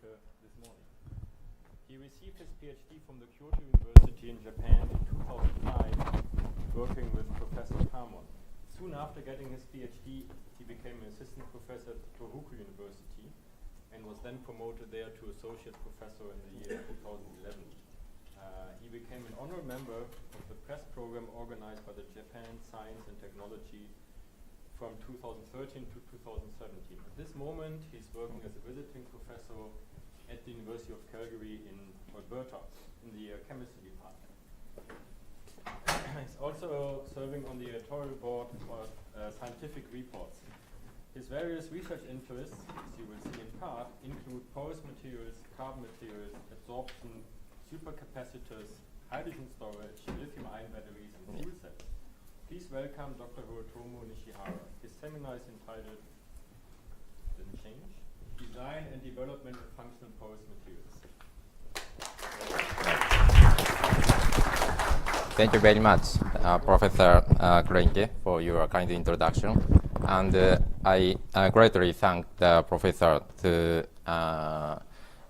this morning. He received his PhD from the Kyoto University in Japan in 2005, working with Professor Kamon. Soon after getting his PhD, he became an assistant professor at Tohoku University and was then promoted there to associate professor in the year 2011. He became an honorary member of the press program organized by the Japan Science and Technology from 2013 to 2017. At this moment, he's working as a visiting professor at the University of Calgary in Alberta in the chemistry department. He's also serving on the editorial board for scientific reports. His various research interests, as you will see in part, include porous materials, carbon materials, absorption, supercapacitors, hydrogen storage, lithium-ion batteries, and fuel cells. Please welcome Dr. Hirotomo Nishihara. His seminar is entitled, didn't change, Design and Development of Functional Porous Materials. Thank you very much, Professor Krenke, for your kind introduction. And I greatly thank the professor to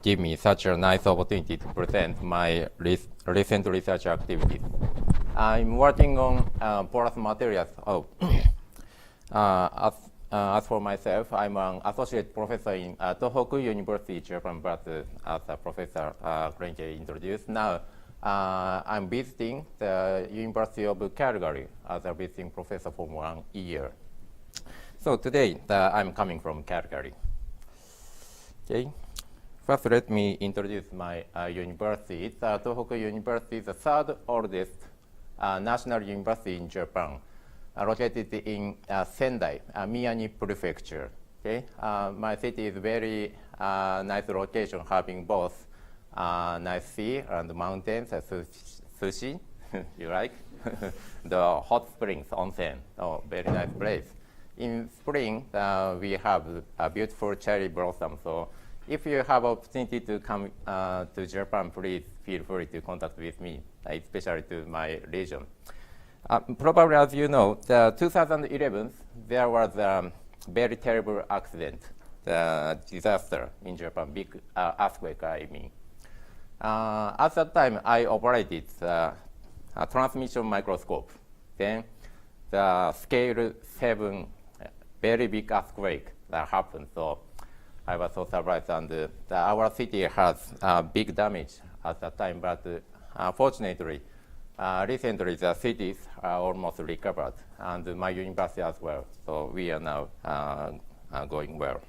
give me such a nice opportunity to present my recent research activities. I'm working on porous materials. As for myself, I'm an associate professor in Tohoku University, Japan, but as Professor Krenke introduced, now I'm visiting the University of Calgary as a visiting professor for 1 year. So today, I'm coming from Calgary. Okay. First, let me introduce my university. Tohoku University is the third oldest national university in Japan, located in Sendai, Miyagi Prefecture. Okay? My city is very nice location, having both nice sea and mountains, sushi, you like? The hot springs, onsen, very nice place. In spring, we have a beautiful cherry blossom. So if you have opportunity to come to Japan, please feel free to contact with me, especially to my region. Probably as you know, the 2011, there was a very terrible accident, the disaster in Japan, big earthquake, I mean. At that time, I operated a transmission microscope. Then the scale 7, very big earthquake that happened. So I was so surprised, and our city has big damage at that time, but fortunately, recently the cities are almost recovered, and my university as well, so we are now going well.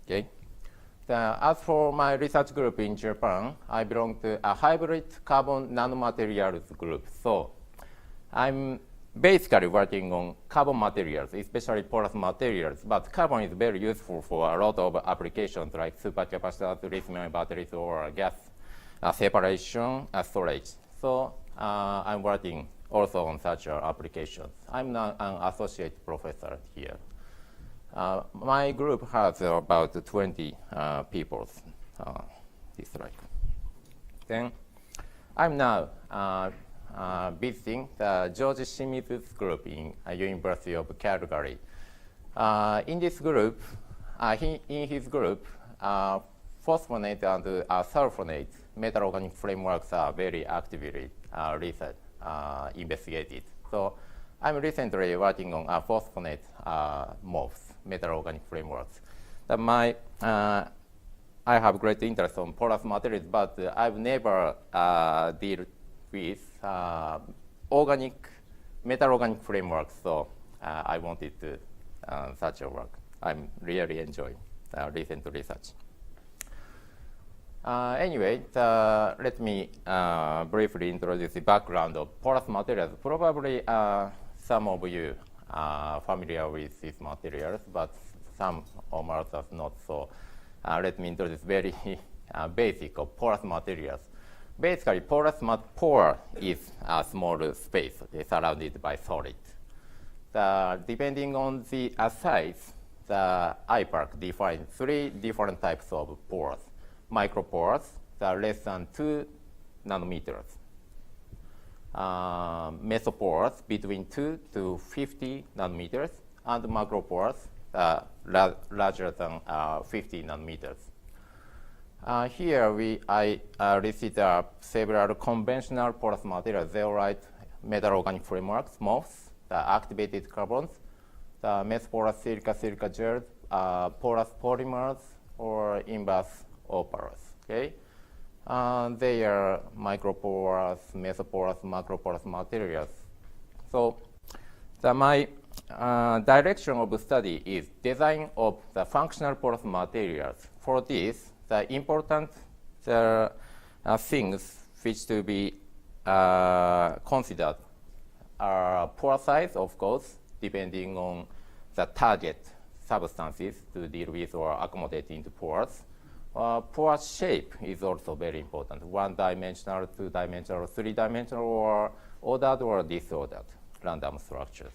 Okay. As for my research group in Japan, I belong to a hybrid carbon nanomaterials group. So I'm basically working on carbon materials, especially porous materials, but carbon is very useful for a lot of applications like supercapacitors, lithium-ion batteries, or gas separation storage. So I'm working also on such applications. I'm now an associate professor here. My group has about 20 people. Then I'm now visiting the George Shimizu's group in University of Calgary. In this group, in his group, phosphonate and sulfonate metal organic frameworks are very actively investigated. So I'm recently working on phosphonate MOFs, metal organic frameworks. I have great interest on porous materials, but I've never dealt with metal organic frameworks, so I wanted to such a work. I'm really enjoying recent research. Anyway, let me briefly introduce the background of porous materials. Probably some of you are familiar with these materials, but some of others not. So let me introduce very basic of porous materials. Basically, pore is a small space surrounded by solid. Depending on the size, the IPARC defines 3 different types of pores. Microporous, less than 2 nanometers. Mesoporous, between 2 to 50 nanometers. And macroporous, larger than 50 nanometers. Here I listed several conventional porous materials, zeolite metal organic frameworks, MOFs, the activated carbons, the mesoporous silica gels, porous polymers, or inverse porous. Okay, they are microporous, mesoporous, macroporous materials. So my direction of study is design of the functional porous materials. For this, the important things which to be considered are pore size, of course, depending on the target substances to deal with or accommodate into pores. Pore shape is also very important. One-dimensional, two-dimensional, three-dimensional, or ordered or disordered random structures.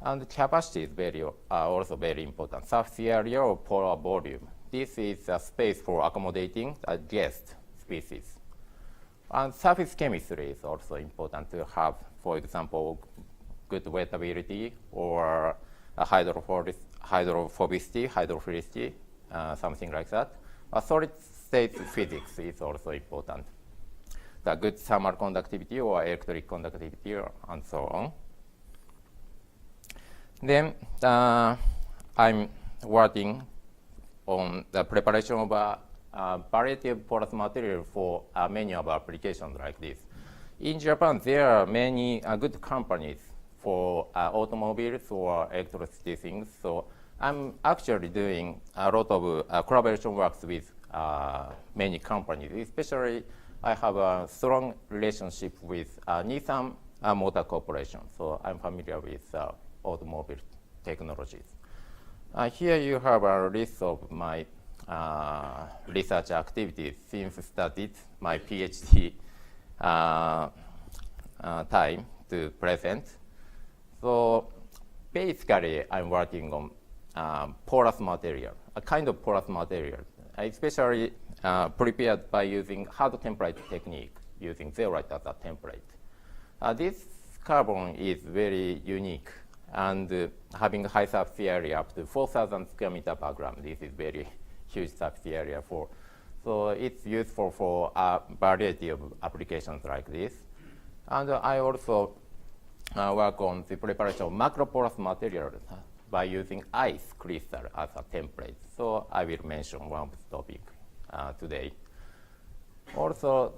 And capacity is also very important. Surface area or pore volume. This is a space for accommodating a guest species. And surface chemistry is also important to have, for example, good wettability or hydrophobicity, hydrophilicity, something like that. Solid state physics is also important. The good thermal conductivity or electric conductivity and so on. Then I'm working on the preparation of a variety of porous material for many of our applications like this. In Japan, there are many good companies for automobiles or electricity things. So I'm actually doing a lot of collaboration works with many companies. Especially, I have a strong relationship with Nissan Motor Corporation. So I'm familiar with automobile technologies. Here you have a list of my research activities since I started my PhD time to present. So basically, I'm working on porous material, a kind of porous material, especially prepared by using hard template technique, using zeolite as a template. This carbon is very unique and having high surface area up to 4,000 square meter per gram. This is very huge surface area for. So it's useful for a variety of applications like this. And I also work on the preparation of macroporous materials by using ice crystal as a template. So I will mention one topic today. Also,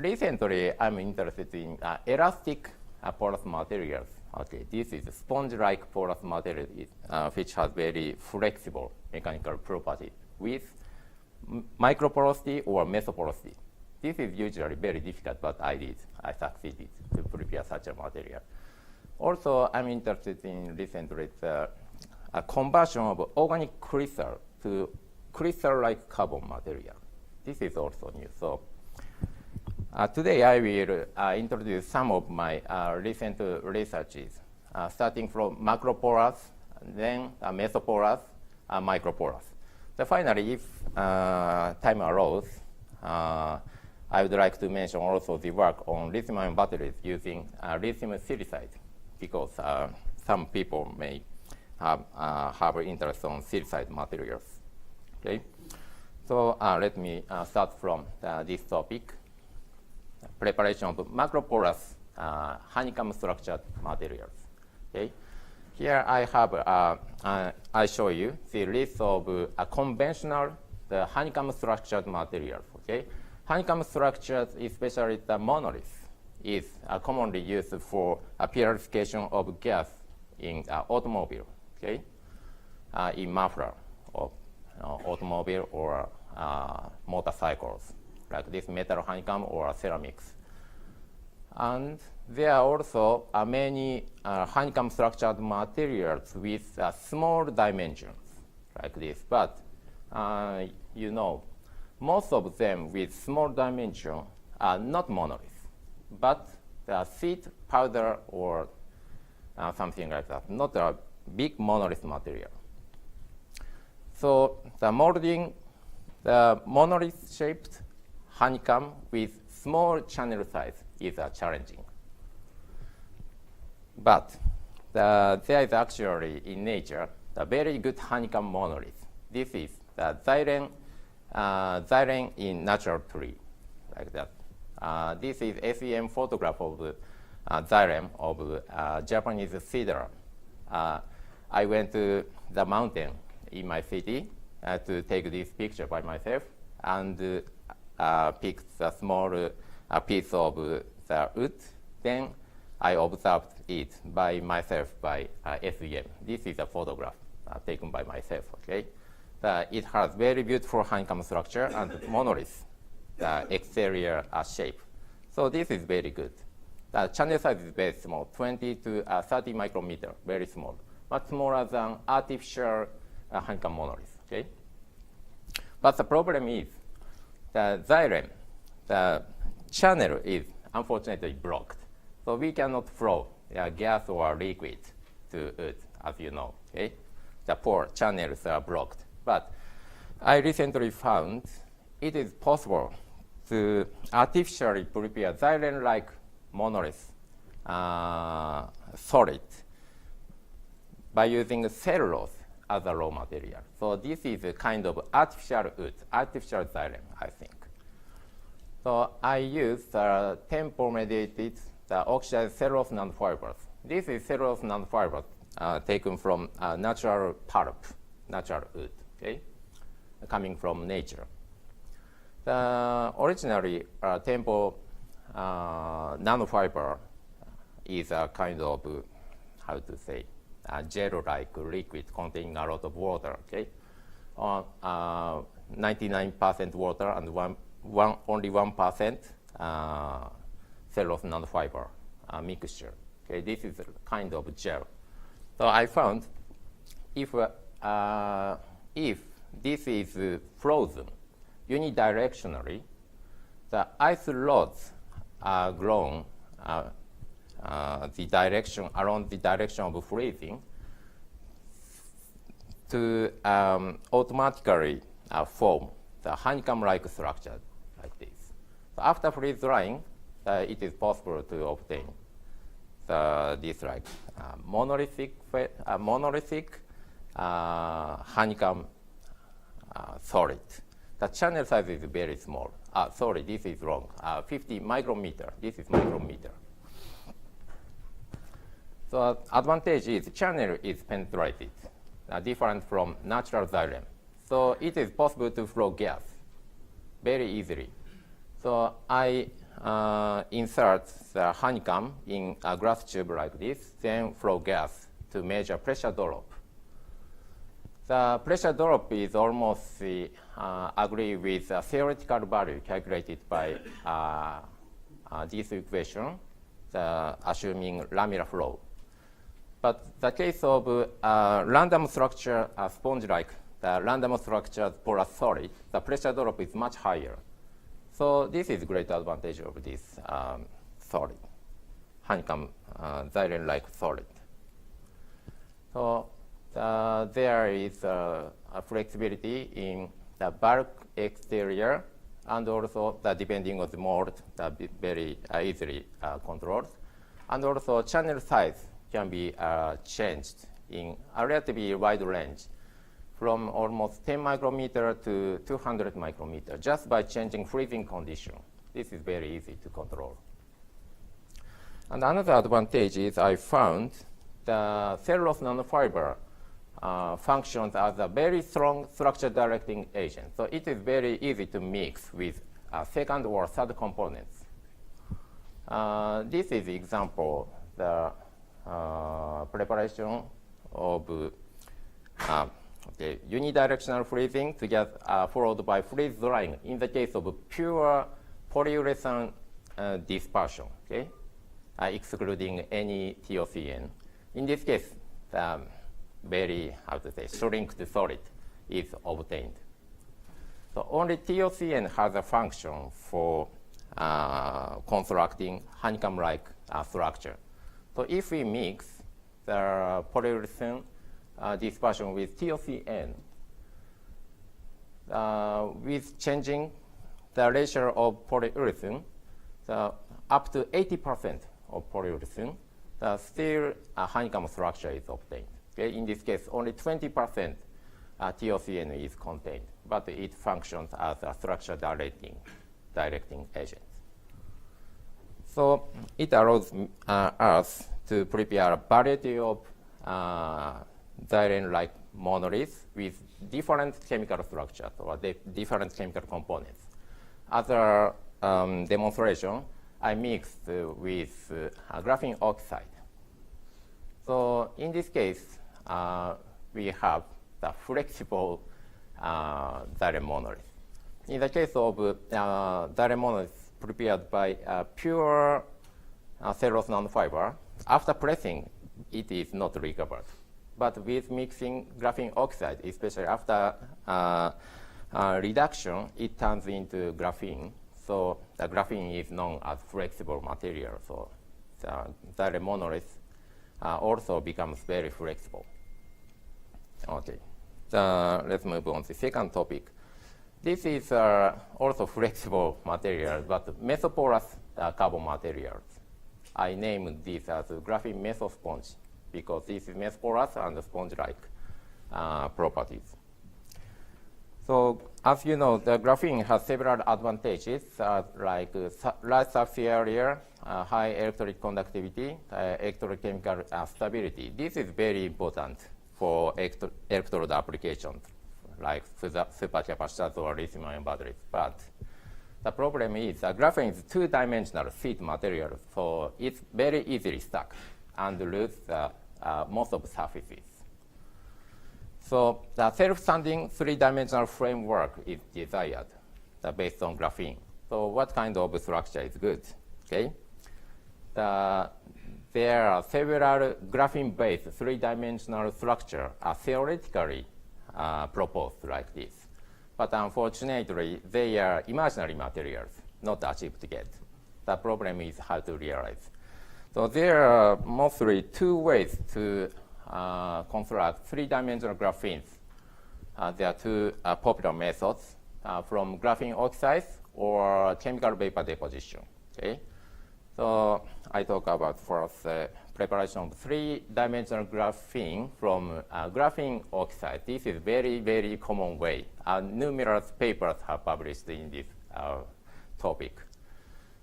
recently I'm interested in elastic porous materials. Okay, this is a sponge-like porous material which has very flexible mechanical property with microporosity or mesoporosity. This is usually very difficult, but I succeeded to prepare such a material. Also, I'm interested in recently a conversion of organic crystal to crystal-like carbon material. This is also new. So today I will introduce some of my recent researches, starting from macroporous, then mesoporous, microporous. So finally, if time allows, I would like to mention also the work on lithium-ion batteries using lithium silicide, because some people may have interest on silicide materials. Okay, so let me start from this topic. Preparation of macroporous honeycomb structured materials. Okay, here I have I show you the list of conventional honeycomb structured materials. Okay, honeycomb structures, especially the monoliths, is commonly used for purification of gas in automobile. Okay, in muffler of automobile or motorcycles, like this metal honeycomb or ceramics. And there are also many honeycomb structured materials with small dimensions, like this. But you know, most of them with small dimension are not monoliths, but they are seed, powder, or something like that, not a big monolith material. So the molding the monolith-shaped honeycomb with small channel size is challenging. But there is actually in nature the very good honeycomb monolith. This is the xylem in natural tree, like that. This is SEM photograph of xylem of Japanese cedar. I went to the mountain in my city to take this picture by myself and picked a small piece of the wood. Then I observed it by myself by SEM. This is a photograph taken by myself. Okay, it has very beautiful honeycomb structure and monolith, the exterior shape. So this is very good. The channel size is very small, 20 to 30 micrometer, very small, much smaller than artificial honeycomb monolith. Okay, but the problem is the xylem, the channel is unfortunately blocked. So we cannot flow gas or liquid to it, as you know. Okay, the pore channels are blocked. But I recently found it is possible to artificially prepare xylem-like monolith solid by using cellulose as a raw material. So this is a kind of artificial wood, artificial xylem, I think. So I use tempo-mediated oxidized cellulose nanofibers. This is cellulose nanofibers taken from natural pulp, natural wood, okay, coming from nature. Originally, tempo nanofiber is a kind of, how to say, gel-like liquid containing a lot of water, okay? 99% water and only 1% cellulose nanofiber mixture. Okay, this is a kind of gel. So I found if this is frozen unidirectionally, the ice rods are grown the direction around the direction of freezing to automatically form the honeycomb-like structure like this. So after freeze drying, it is possible to obtain this like monolithic honeycomb solid. The channel size is very small. Sorry, this is wrong. 50 micrometer. This is micrometer. So advantage is channel is penetrated, different from natural xylem. So it is possible to flow gas very easily. So I insert the honeycomb in a glass tube like this, then flow gas to measure pressure drop. The pressure drop is almost agree with the theoretical value calculated by this equation, assuming laminar flow. But the case of random structure, sponge-like, the random structure porous solid, the pressure drop is much higher. So this is great advantage of this solid, honeycomb xylem-like solid. So there is a flexibility in the bulk exterior and also depending on the mold, very easily controlled. And also channel size can be changed in a relatively wide range from almost 10 micrometer to 200 micrometer just by changing freezing condition. This is very easy to control. And another advantage is I found the cellulose nanofiber functions as a very strong structure directing agent. So it is very easy to mix with second or third components. This is example, the preparation of unidirectional freezing together followed by freeze drying in the case of pure polyurethane dispersion, okay, excluding any TOCN. In this case, very, how to say, shrinked solid is obtained. So only TOCN has a function for constructing honeycomb-like structure. So if we mix the polyurethane dispersion with TOCN, with changing the ratio of polyurethane, up to 80% of polyurethane, still a honeycomb structure is obtained. Okay? In this case, only 20% TOCN is contained, but it functions as a structure directing agent. So it allows us to prepare a variety of xylem-like monoliths with different chemical structures or different chemical components. Other demonstration, I mixed with graphene oxide. So in this case, we have the flexible xylem monolith. In the case of xylem monolith prepared by pure cellulose nanofiber, after pressing, it is not recovered. But with mixing graphene oxide, especially after reduction, it turns into graphene. So the graphene is known as flexible material. So the xylem monolith also becomes very flexible. Okay, let's move on to the second topic. This is also flexible material, but mesoporous carbon materials. I named this as graphene mesosponge because this is mesoporous and sponge-like properties. So as you know, the graphene has several advantages like large surface area, high electric conductivity, electrochemical stability. This is very important for electrode applications like supercapacitors or lithium-ion batteries. But the problem is graphene is two-dimensional sheet material, so it's very easily stuck and lose most of the surfaces. So the self-standing three-dimensional framework is desired based on graphene. So what kind of structure is good? Okay. There are several graphene-based three-dimensional structures theoretically proposed like this. But unfortunately, they are imaginary materials, not achieved yet. The problem is how to realize. So there are mostly two ways to construct three-dimensional graphenes. There are two popular methods from graphene oxides or chemical vapor deposition. Okay? So I talk about first preparation of three-dimensional graphene from graphene oxide. This is very, very common way. Numerous papers have published in this topic.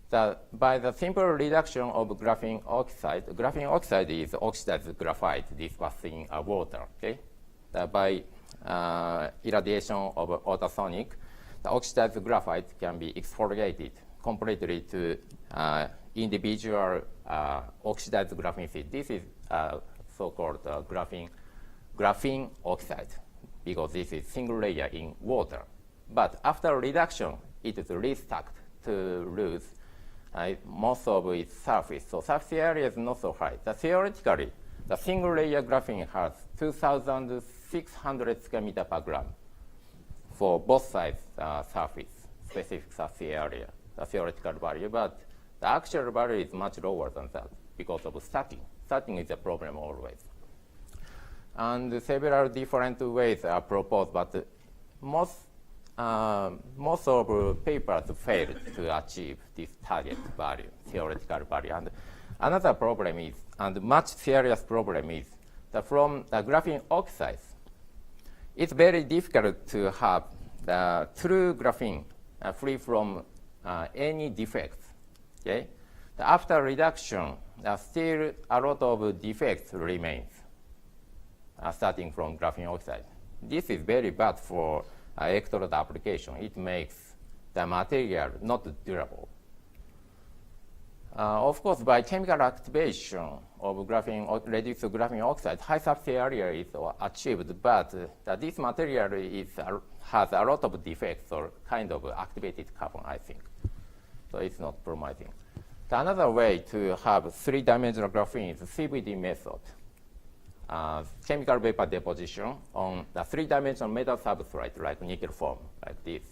By the simple reduction of graphene oxide is oxidized graphite dispersed in water. Okay? By irradiation of ultrasonic, the oxidized graphite can be exfoliated completely to individual oxidized graphene sheet. This is so-called graphene oxide because this is single layer in water. But after reduction, it is restuck to lose most of its surface. So surface area is not so high. Theoretically, the single layer graphene has 2,600 square meter per gram for both sides surface, specific surface area, the theoretical value. But the actual value is much lower than that because of stacking. Stacking is a problem always. And several different ways are proposed, but most of papers failed to achieve this target value, theoretical value. And another problem is, and much serious problem is, that from the graphene oxides, it's very difficult to have the true graphene free from any defects. Okay? After reduction, still a lot of defects remains starting from graphene oxide. This is very bad for electrode application. It makes the material not durable. Of course, by chemical activation of reduced graphene oxide, high surface area is achieved, but this material has a lot of defects or kind of activated carbon, I think. So it's not promising. Another way to have three-dimensional graphene is the CVD method. Chemical vapor deposition on the three-dimensional metal substrate like nickel foam, like this,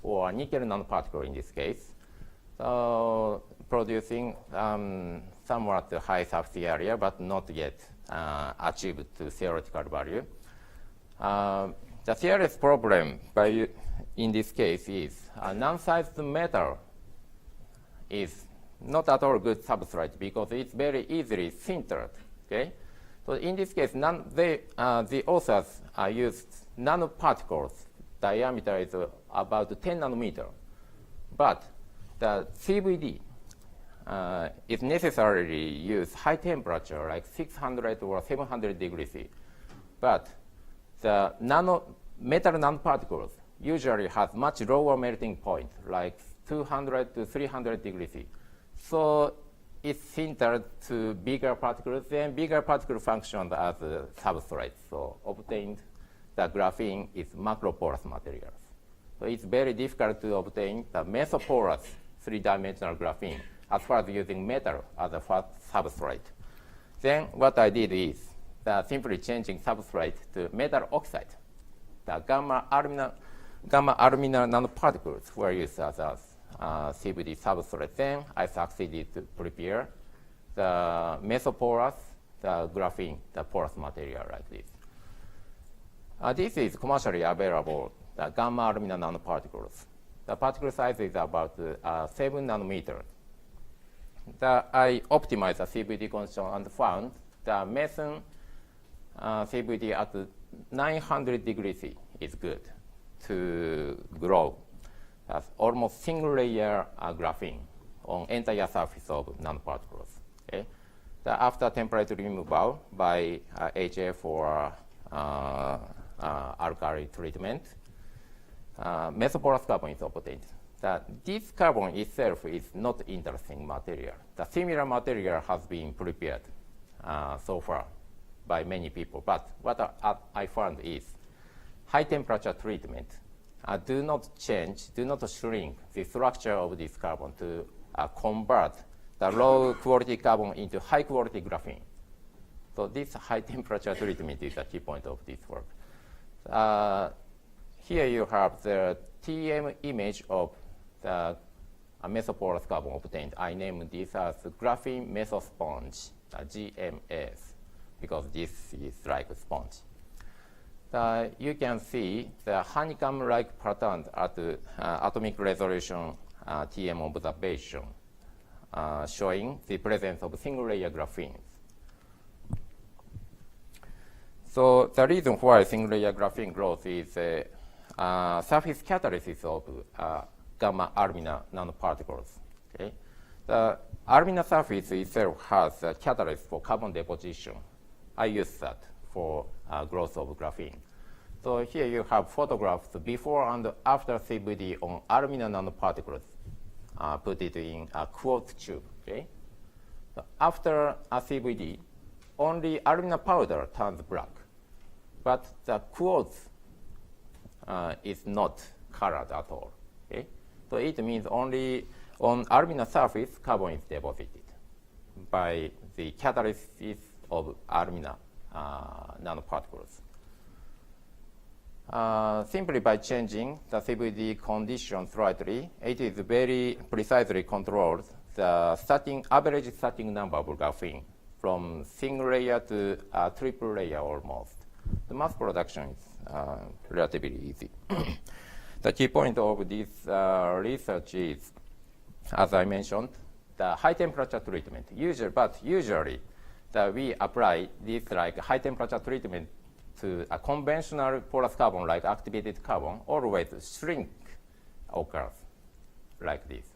or nickel nanoparticle in this case. So producing somewhat high surface area, but not yet achieved to theoretical value. The serious problem in this case is non-sized metal is not at all good substrate because it's very easily sintered. Okay? So in this case, the authors used nanoparticles. Diameter is about 10 nanometer. But the CVD is necessarily use high temperature, like 600 or 700 degrees C. But the metal nanoparticles usually has much lower melting point, like 200 to 300 degrees C. So it's sintered to bigger particles, then bigger particle functions as substrates. So obtained the graphene is macroporous materials. So it's very difficult to obtain the mesoporous three-dimensional graphene as far as using metal as a substrate. Then what I did is simply changing substrate to metal oxide. The gamma aluminum nanoparticles were used as a CVD substrate. Then I succeeded to prepare the mesoporous, the graphene, the porous material like this. This is commercially available, the gamma aluminum nanoparticles. The particle size is about 7 nanometers. I optimized the CVD condition and found the meson CVD at 900 degrees C is good to grow. That's almost single layer graphene on entire surface of nanoparticles. Okay? After temperature removal by HF or alkali treatment, mesoporous carbon is obtained. This carbon itself is not interesting material. The similar material has been prepared so far by many people. But what I found is high temperature treatment do not change, do not shrink the structure of this carbon to convert the low quality carbon into high quality graphene. So this high temperature treatment is the key point of this work. Here you have the TM image of the mesoporous carbon obtained. I named this as graphene mesosponge, GMS, because this is like a sponge. You can see the honeycomb-like pattern at the atomic resolution TM observation, showing the presence of single-layer graphenes. So the reason why single-layer graphene growth is surface catalysis of gamma alumina nanoparticles. Okay? The alumina surface itself has a catalyst for carbon deposition. I use that for growth of graphene. So here you have photographs before and after CVD on alumina nanoparticles. Put it in a quartz tube. Okay? So after a CVD, only alumina powder turns black, but the quartz is not colored at all. Okay? So it means only on alumina surface, carbon is deposited by the catalysis of alumina nanoparticles. Simply by changing the CVD condition slightly, it is very precisely controlled the average starting number of graphene from single layer to triple layer almost. The mass production is relatively easy. The key point of this research is, as I mentioned, the high temperature treatment. Usually, we apply this like high temperature treatment to a conventional porous carbon like activated carbon, always shrink occurs like this.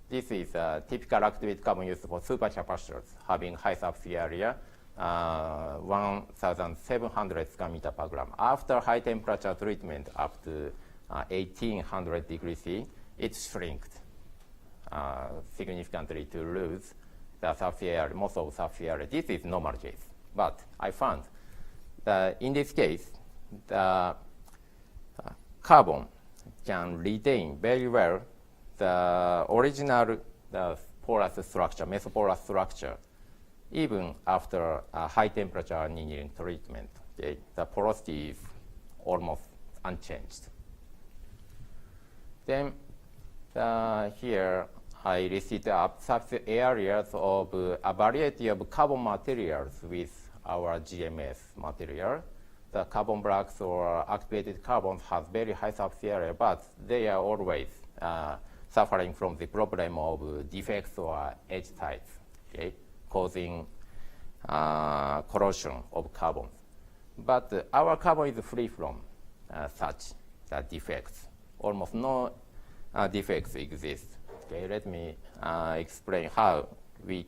This is a typical activated carbon used for supercapacitors having high surface area, 1,700 square meter per gram. After high temperature treatment up to 1,800 degrees C, it shrinked significantly to lose the surface area, most of the surface area. This is normal case. But I found that in this case, the carbon can retain very well the original porous structure, mesoporous structure, even after a high temperature annealing treatment. Okay? The porosity is almost unchanged. Then here I listed up surface areas of a variety of carbon materials with our GMS material. The carbon blacks or activated carbons have very high surface area, but they are always suffering from the problem of defects or edge types, okay, causing corrosion of carbon. But our carbon is free from such defects. Almost no defects exist. Okay, let me explain how we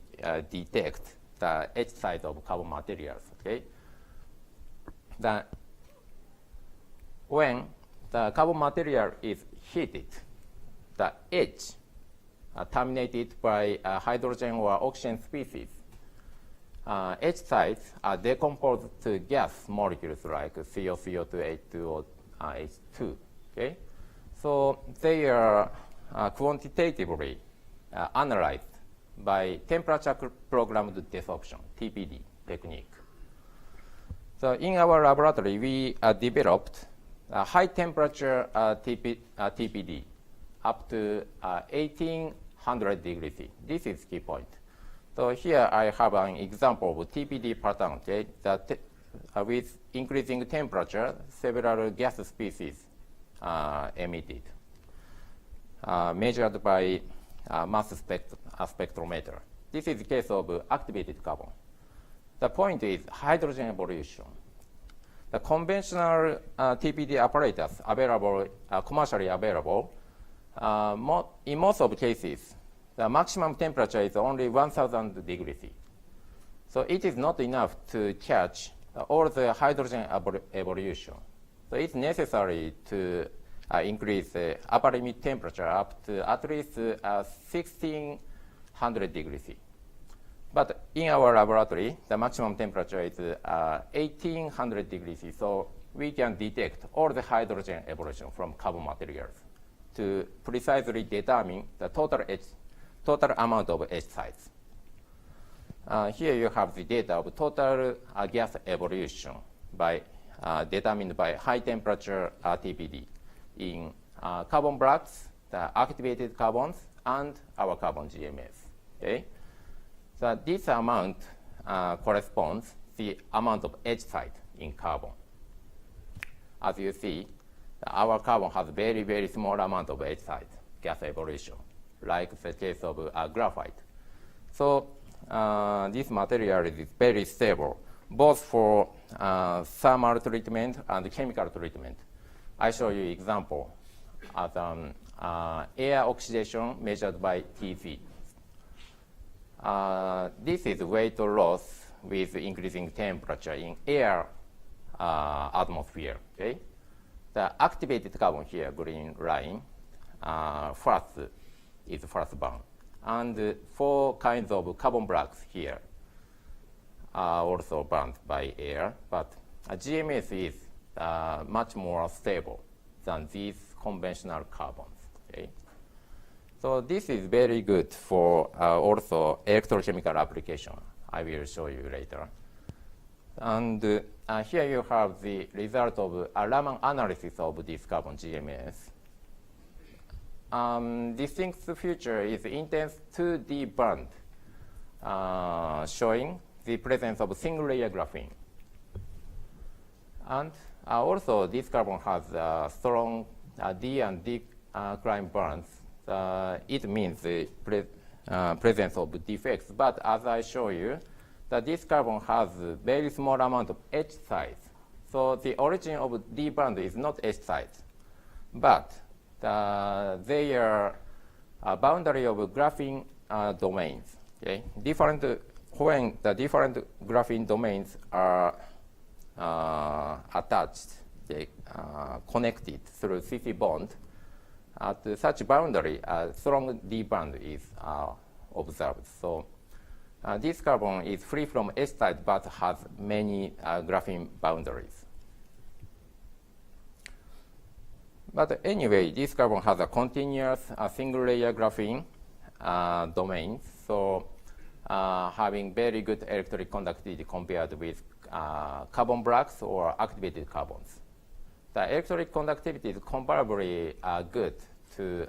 detect the edge side of carbon materials. Okay, when the carbon material is heated, the edge terminated by hydrogen or oxygen species, edge sides are decomposed to gas molecules like CO, CO2, H2O, H2. Okay, so they are quantitatively analyzed by temperature-programmed desorption (TPD) technique. So in our laboratory, we developed a high-temperature TPD up to 1800 degrees C. This is key point. So here I have an example of TPD pattern. Okay, that with increasing temperature, several gas species emitted, measured by mass spectrometer. This is the case of activated carbon. The point is hydrogen evolution. The conventional TPD apparatus available, commercially available, in most of cases, the maximum temperature is only 1000 degrees C. So it is not enough to catch all the hydrogen evolution. So it's necessary to increase the upper limit temperature up to at least 1600 degrees C. But in our laboratory, the maximum temperature is 1800 degrees C. So we can detect all the hydrogen evolution from carbon materials to precisely determine the total amount of edge size. Here you have the data of total gas evolution determined by high temperature TPD in carbon blacks, the activated carbons, and our carbon GMS. Okay? So this amount corresponds to the amount of edge side in carbon. As you see, our carbon has very, very small amount of edge side gas evolution, like the case of graphite. So this material is very stable, both for thermal treatment and chemical treatment. I show you example as air oxidation measured by TC. This is weight loss with increasing temperature in air atmosphere. Okay? The activated carbon here, green line, first burn. And 4 kinds of carbon blacks here are also burned by air, but GMS is much more stable than these conventional carbons. Okay? So this is very good for also electrochemical application. I will show you later. And here you have the result of a Raman analysis of this carbon GMS. Distinct feature is intense 2D band, showing the presence of single layer graphene. And also this carbon has strong D and D crime bonds. It means the presence of defects. But as I show you, that this carbon has a very small amount of edge size. So the origin of D band is not edge size, but they are a boundary of graphene domains. Okay? When the different graphene domains are attached, connected through CC bond, at such boundary, a strong D band is observed. So this carbon is free from edge side but has many graphene boundaries. But anyway, this carbon has a continuous single layer graphene domain, so having very good electric conductivity compared with carbon blacks or activated carbons. The electric conductivity is comparably good to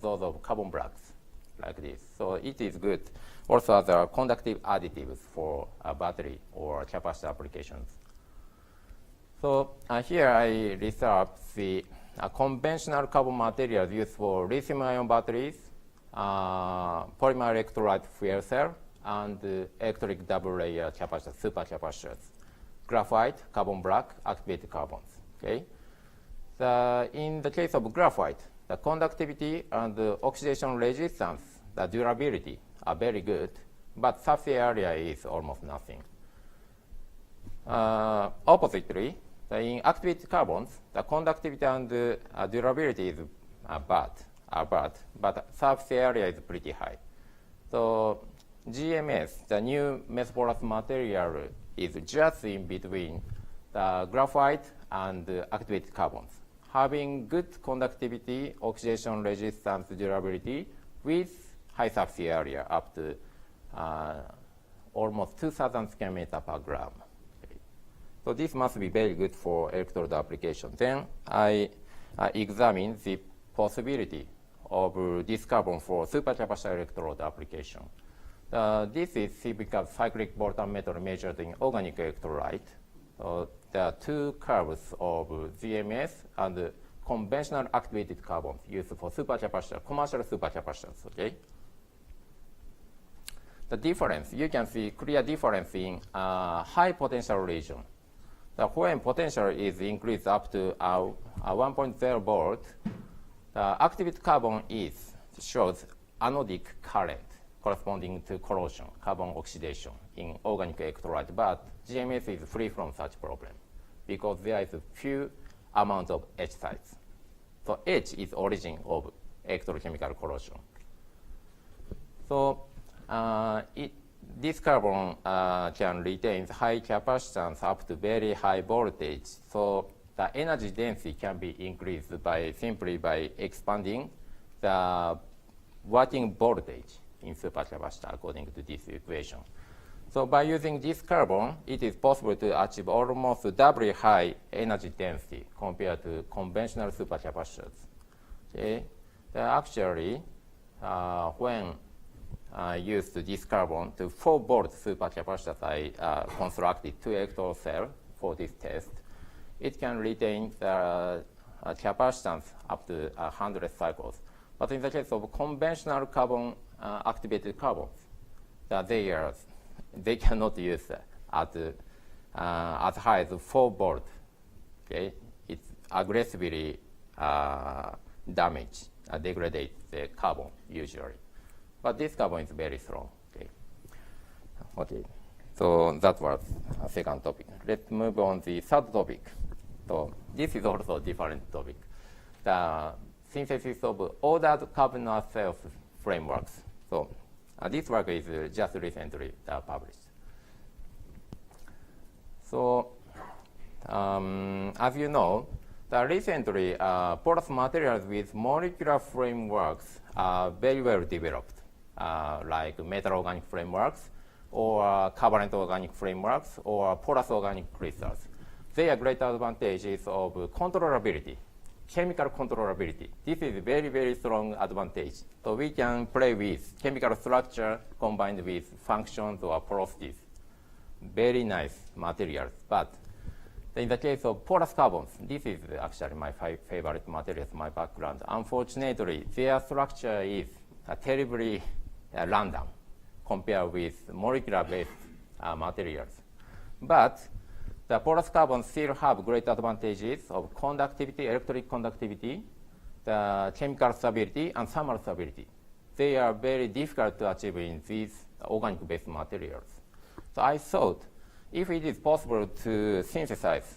those of carbon blacks, like this. So it is good also as a conductive additives for battery or capacitor applications. So here I list up the conventional carbon materials used for lithium-ion batteries, polymer electrolyte fuel cell, and electric double layer capacitors, supercapacitors. Graphite, carbon black, activated carbons. Okay? In the case of graphite, the conductivity and the oxidation resistance, the durability are very good, but surface area is almost nothing. Oppositely, in activated carbons, the conductivity and durability is bad, but surface area is pretty high. So GMS, the new mesoporous material, is just in between the graphite and the activated carbons, having good conductivity, oxidation resistance, durability, with high surface area up to almost 2,000 square meter per gram. Okay. So this must be very good for electrode application. Then I examined the possibility of this carbon for supercapacitor electrode application. This is typical cyclic Bolton method measured in organic electrolyte. There are two curves of ZMS and conventional activated carbons used for supercapacitor, commercial supercapacitors. Okay. The difference, you can see clear difference in high potential region. When potential is increased up to 1.0 volt, the activated carbon shows anodic current corresponding to corrosion, carbon oxidation in organic electrolyte, but GMS is free from such problem because there is a few amount of H sites. So H is origin of electrochemical corrosion. So this carbon can retain high capacitance up to very high voltage. So the energy density can be increased simply by expanding the working voltage in supercapacitor according to this equation. So by using this carbon, it is possible to achieve almost doubly high energy density compared to conventional supercapacitors. Okay? Actually, when I used this carbon to 4-volt supercapacitors, I constructed 2 electrode cells for this test. It can retain the capacitance up to 100 cycles. But in the case of conventional carbon activated carbons, they cannot use as high as 4 volt. Okay, it's aggressively degrade the carbon usually. But this carbon is very strong. Okay. Okay. So that was a second topic. Let's move on to the third topic. So this is also a different topic. The synthesis of ordered carbonaceous frameworks. So this work is just recently published. So as you know, recently porous materials with molecular frameworks are very well developed, like metal organic frameworks or carbonate organic frameworks or porous organic crystals. Their great advantages of controllability, chemical controllability. This is very, very strong advantage. So we can play with chemical structure combined with functions or porosities. Very nice materials. But in the case of porous carbons, this is actually my favorite materials, my background. Unfortunately, their structure is terribly random compared with molecular-based materials. But the porous carbons still have great advantages of conductivity, electric conductivity, the chemical stability, and thermal stability. They are very difficult to achieve in these organic-based materials. So I thought if it is possible to synthesize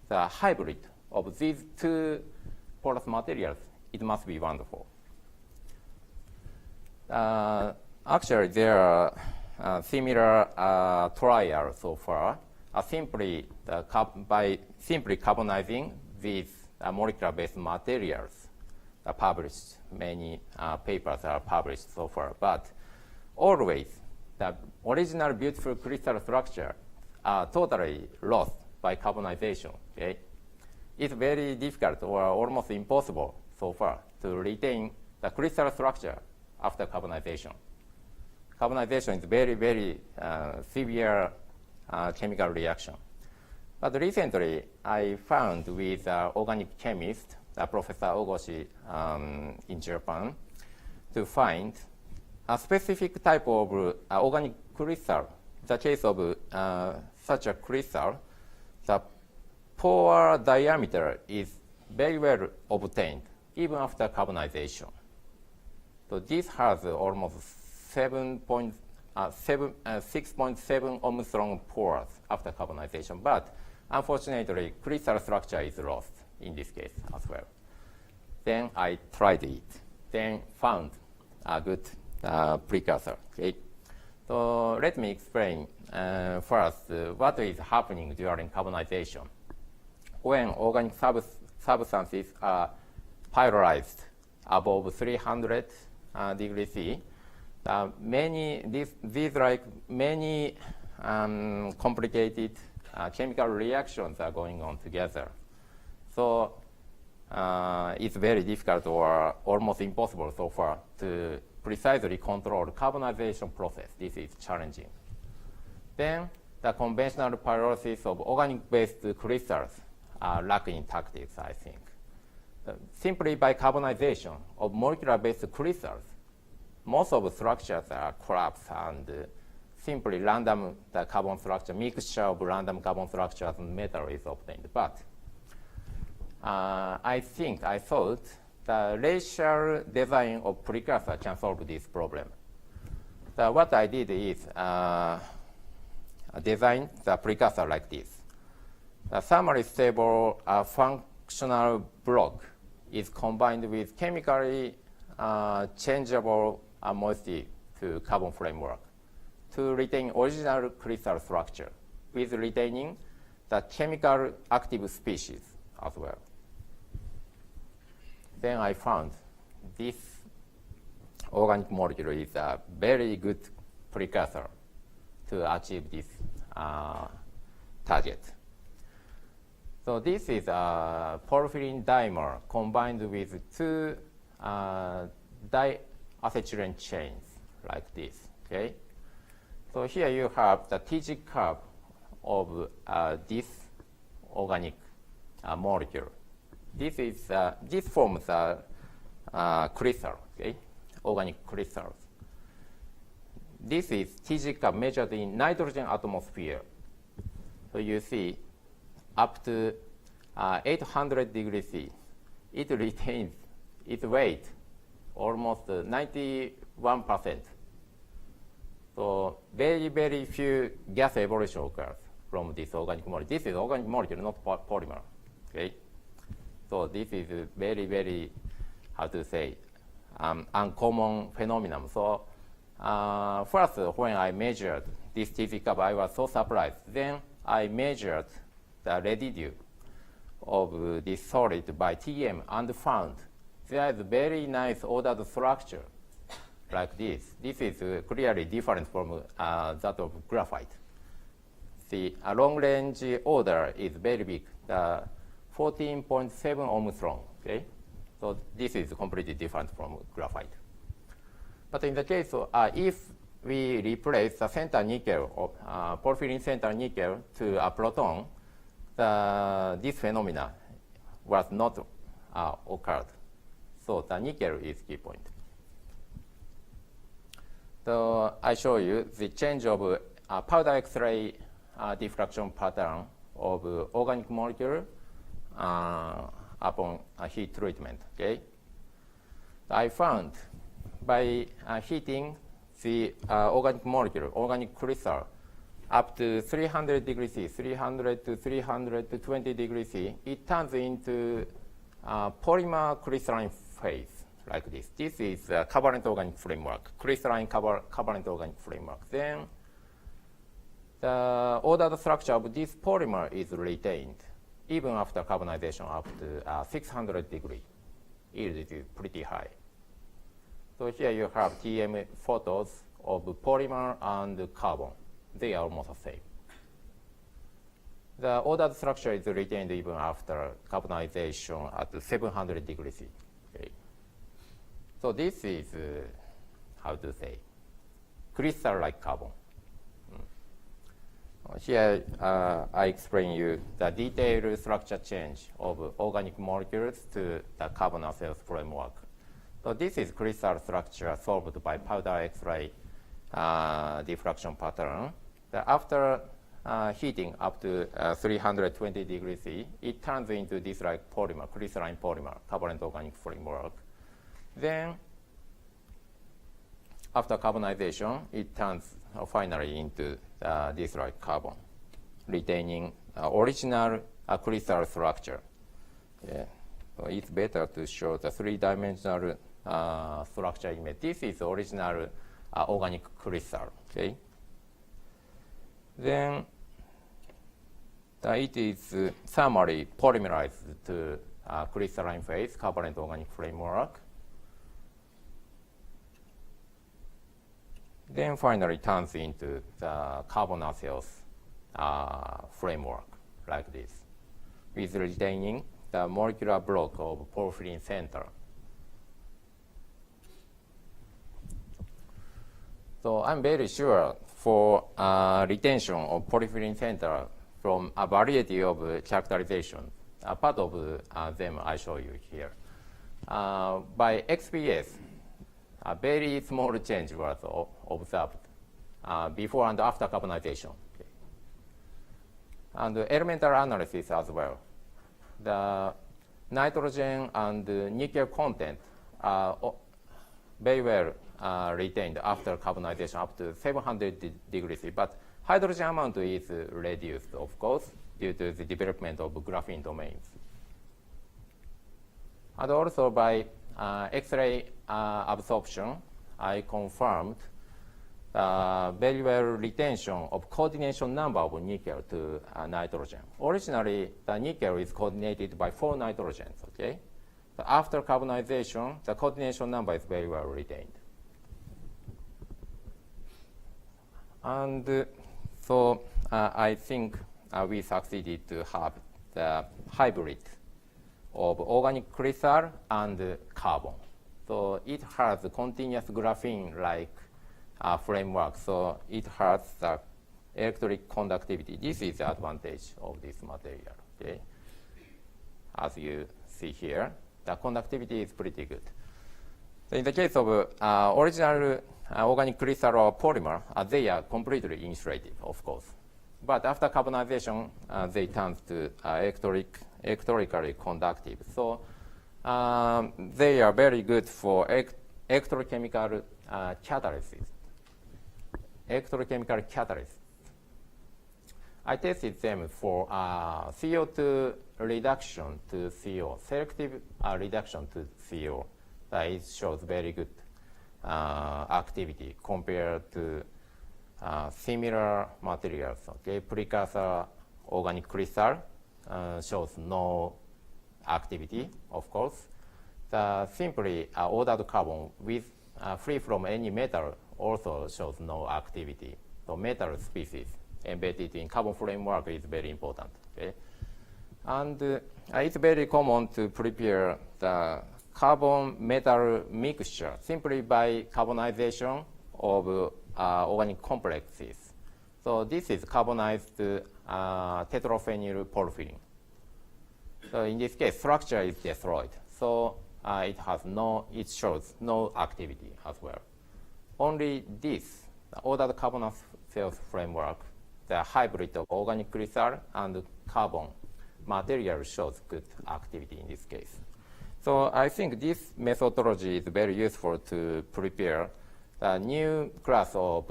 the hybrid of these two porous materials, it must be wonderful. Actually, there are similar trials so far. By simply carbonizing these molecular-based materials, published, many papers are published so far. But always, the original beautiful crystal structure are totally lost by carbonization. Okay? It's very difficult or almost impossible so far to retain the crystal structure after carbonization. Carbonization is very, very severe chemical reaction. But recently, I found with organic chemist, Professor Ogoshi in Japan, to find a specific type of organic crystal, the case of such a crystal, the pore diameter is very well obtained even after carbonization. So this has almost 6.7 Armstrong pores after carbonization, but unfortunately, crystal structure is lost in this case as well. Then I tried it, then found a good precursor. Okay? So let me explain first what is happening during carbonization. When organic substances are pyrolyzed above 300 degrees C, these like many complicated chemical reactions are going on together. So it's very difficult or almost impossible so far to precisely control the carbonization process. This is challenging. Then the conventional pyrolysis of organic-based crystals are lacking in tactics, I think. Simply by carbonization of molecular-based crystals, most of the structures are collapsed and simply random the carbon structure, mixture of random carbon structures and metal is obtained. But I thought the racial design of precursor can solve this problem. So what I did is design the precursor like this. The thermally stable functional block is combined with chemically changeable moiety to carbon framework to retain original crystal structure with retaining the chemical active species as well. Then I found this organic molecule is a very good precursor to achieve this target. So this is a porphyrin dimer combined with two diacetylene chains like this. Okay. So here you have the TG curve of this organic molecule. This forms a crystal, okay, organic crystals. This is TG curve measured in nitrogen atmosphere. So you see, up to 800 degrees C, it retains its weight almost 91%. So very, very few gas evolution occurs from this organic molecule. This is organic molecule, not polymer. Okay. So this is very, very, how to say, uncommon phenomenon. So first, when I measured this TC curve, I was so surprised. Then I measured the residue of this solid by TM and found there is a very nice ordered structure like this. This is clearly different from that of graphite. The long-range order is very big, 14.7 Armstrong. Okay, so this is completely different from graphite. But in the case of if we replace the center nickel, porphyrin center nickel to a proton, this phenomena was not occurred. So the nickel is key point. So I show you the change of powder X-ray diffraction pattern of organic molecule upon heat treatment. Okay, I found by heating the organic molecule, organic crystal, up to 300 degrees C, 300 to 320 degrees C, it turns into polymer crystalline phase like this. This is a covalent organic framework, crystalline covalent organic framework. Then the ordered structure of this polymer is retained even after carbonization up to 600 degrees. Yield is pretty high. So here you have TM photos of polymer and carbon. They are almost the same. The ordered structure is retained even after carbonization at 700 degrees C. Okay. So this is, how to say, crystal-like carbon. Here I explain you the detailed structure change of organic molecules to the carbonaceous framework. So this is crystal structure solved by powder X-ray diffraction pattern. After heating up to 320 degrees C, it turns into this like polymer, crystalline polymer, covalent organic framework. Then, after carbonization, it turns finally into this like carbon, retaining original crystal structure. Yeah. So it's better to show the three-dimensional structure image. This is original organic crystal. Okay. Then it is thermally polymerized to crystalline phase, covalent organic framework. Then finally turns into the carbonaceous framework like this, with retaining the molecular block of porphyrin center. So I'm very sure for retention of porphyrin center from a variety of characterizations, a part of them I show you here. By XPS, a very small change was observed before and after carbonization. Okay. And elemental analysis as well. The nitrogen and nickel content are very well retained after carbonization up to 700 degrees C, but hydrogen amount is reduced, of course, due to the development of graphene domains. And also by X-ray absorption, I confirmed very well retention of coordination number of nickel to nitrogen. Originally, the nickel is coordinated by 4 nitrogens, okay? So after carbonization, the coordination number is very well retained. And so I think we succeeded to have the hybrid of organic crystal and carbon. So it has continuous graphene-like framework, so it has the electric conductivity. This is the advantage of this material, okay? As you see here, the conductivity is pretty good. So in the case of original organic crystal or polymer, they are completely insulated, of course. But after carbonization, they turn to electrically conductive. So they are very good for electrochemical catalysis. Electrochemical catalysts. I tested them for CO2 reduction to CO, selective reduction to CO. It shows very good activity compared to similar materials. Okay, precursor organic crystal shows no activity, of course. The simply ordered carbon with free from any metal also shows no activity. So metal species embedded in carbon framework is very important. Okay? And it's very common to prepare the carbon metal mixture simply by carbonization of organic complexes. So this is carbonized tetraphenyl porphyrin. So in this case, structure is destroyed. So it shows no activity as well. Only this, the ordered carbonaceous framework, the hybrid of organic crystal and carbon material shows good activity in this case. So I think this methodology is very useful to prepare the new class of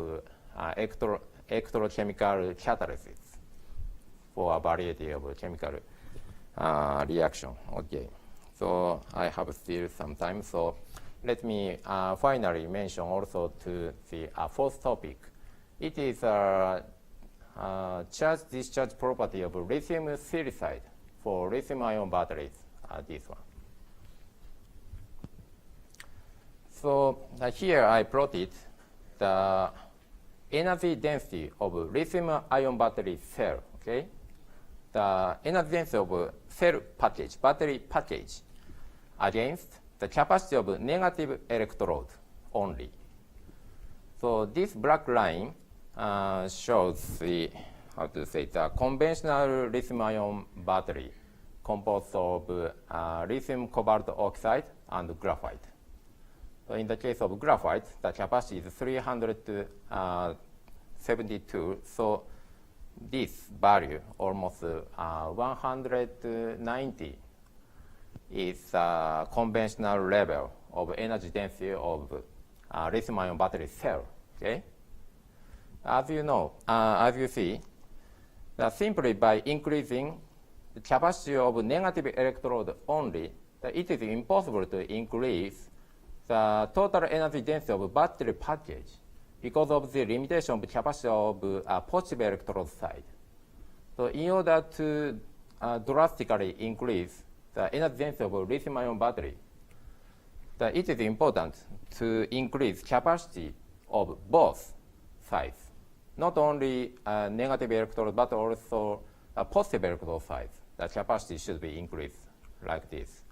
electrochemical catalysts for a variety of chemical reaction. Okay, so I have still some time. So let me finally mention also to the fourth topic. It is charge-discharge property of lithium silicide for lithium-ion batteries. This one. So here I plotted the energy density of lithium-ion battery cell. Okay, the energy density of cell package, battery package, against the capacity of negative electrode only. So this black line shows the the conventional lithium-ion battery composed of lithium cobalt oxide and graphite. So in the case of graphite, the capacity is 372. So this value, almost 190, is a conventional level of energy density of lithium-ion battery cell. Okay? As you know, as you see, that simply by increasing the capacity of negative electrode only, that it is impossible to increase the total energy density of battery package because of the limitation of capacity of positive electrode side. So in order to drastically increase the energy density of lithium-ion battery, that it is important to increase capacity of both sides, not only negative electrode, but also positive electrode sides. The capacity should be increased like this.